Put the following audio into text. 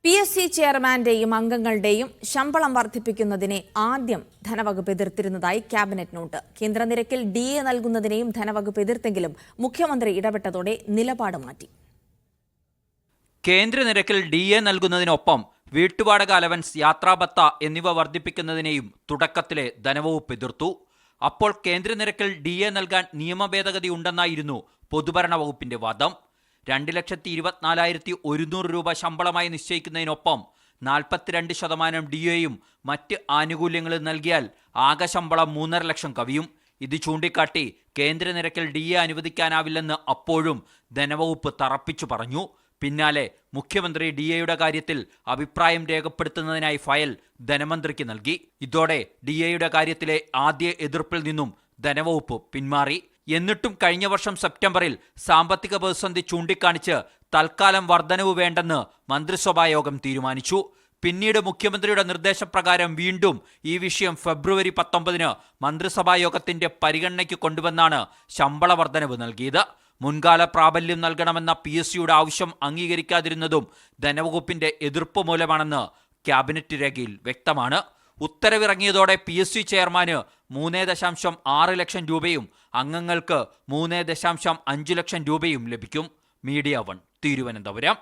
PSC ചെയർമാന്റെയും അംഗങ്ങളുടെയും ശമ്പളം വർദ്ധിപ്പിക്കുന്നതിനെ ആദ്യം ധനവകുപ്പ് എതിർത്തിരുന്നതായി cabinet not. കേന്ദ്ര നിരക്കിൽ DA നൽകുന്നതിനെയും ധനവകുപ്പ് എതിർത്തെങ്കിലും മുഖ്യമന്ത്രി ഇടപെട്ടതോടെ നിലപാട് മാറ്റി. കേന്ദ്ര നിരക്കിൽ DA നൽകുന്നതിനൊപ്പം വീട്ടുവാടക അലവൻസ്, യാത്രാഭത്ത എന്നിവ വർദ്ധിപ്പിക്കുന്നതിനെയും തുടക്കത്തിലെ ധനവകുപ്പ് എതിർത്തു. അപ്പോൾ കേന്ദ്ര നിരക്കിൽ DA നൽകാൻ നിയമഭേദഗതി ഉണ്ടെന്നായിരുന്നു പൊതുഭരണ വകുപ്പിന്റെ വാദം. 2,24,100 രൂപ ശമ്പളമായി നിശ്ചയിക്കുന്നതിനൊപ്പം 42% DAയും മറ്റ് ആനുകൂല്യങ്ങളും നൽകിയാൽ ആകെ ശമ്പളം 3.5 ലക്ഷം കവിയും. ഇത് ചൂണ്ടിക്കാട്ടി കേന്ദ്ര നിരക്കിൽ DA അനുവദിക്കാനാവില്ലെന്ന് അപ്പോഴും ധനവകുപ്പ് തറപ്പിച്ചു പറഞ്ഞു. പിന്നാലെ മുഖ്യമന്ത്രി DAയുടെ കാര്യത്തിൽ അഭിപ്രായം രേഖപ്പെടുത്തുന്നതിനായി ഫയൽ ധനമന്ത്രിക്ക് നൽകി. ഇതോടെ DAയുടെ കാര്യത്തിലെ ആദ്യ എതിർപ്പിൽ നിന്നും ധനവകുപ്പ് പിന്മാറി. എന്നിട്ടും കഴിഞ്ഞ വർഷം സെപ്റ്റംബറിൽ സാമ്പത്തിക പ്രതിസന്ധി ചൂണ്ടിക്കാണിച്ച് തൽക്കാലം വർധനവ് വേണ്ടെന്ന് മന്ത്രിസഭായോഗം തീരുമാനിച്ചു. പിന്നീട് മുഖ്യമന്ത്രിയുടെ നിർദ്ദേശപ്രകാരം വീണ്ടും ഈ വിഷയം ഫെബ്രുവരി 19 മന്ത്രിസഭായോഗത്തിന്റെ പരിഗണനയ്ക്ക് കൊണ്ടുവന്നാണ് ശമ്പള വർധനവ് നൽകിയത്. മുൻകാല പ്രാബല്യം നൽകണമെന്ന PSCയുടെ ആവശ്യം അംഗീകരിക്കാതിരുന്നതും ധനവകുപ്പിന്റെ എതിർപ്പ് മൂലമാണെന്ന് ക്യാബിനറ്റ് രേഖയിൽ വ്യക്തമാണ്. ഉത്തരവിറങ്ങിയതോടെ PSC ചെയർമാന് 3.6 ലക്ഷം രൂപയും അംഗങ്ങൾക്ക് 3.5 ലക്ഷം രൂപയും ലഭിക്കും. മീഡിയ 1 തിരുവനന്തപുരം.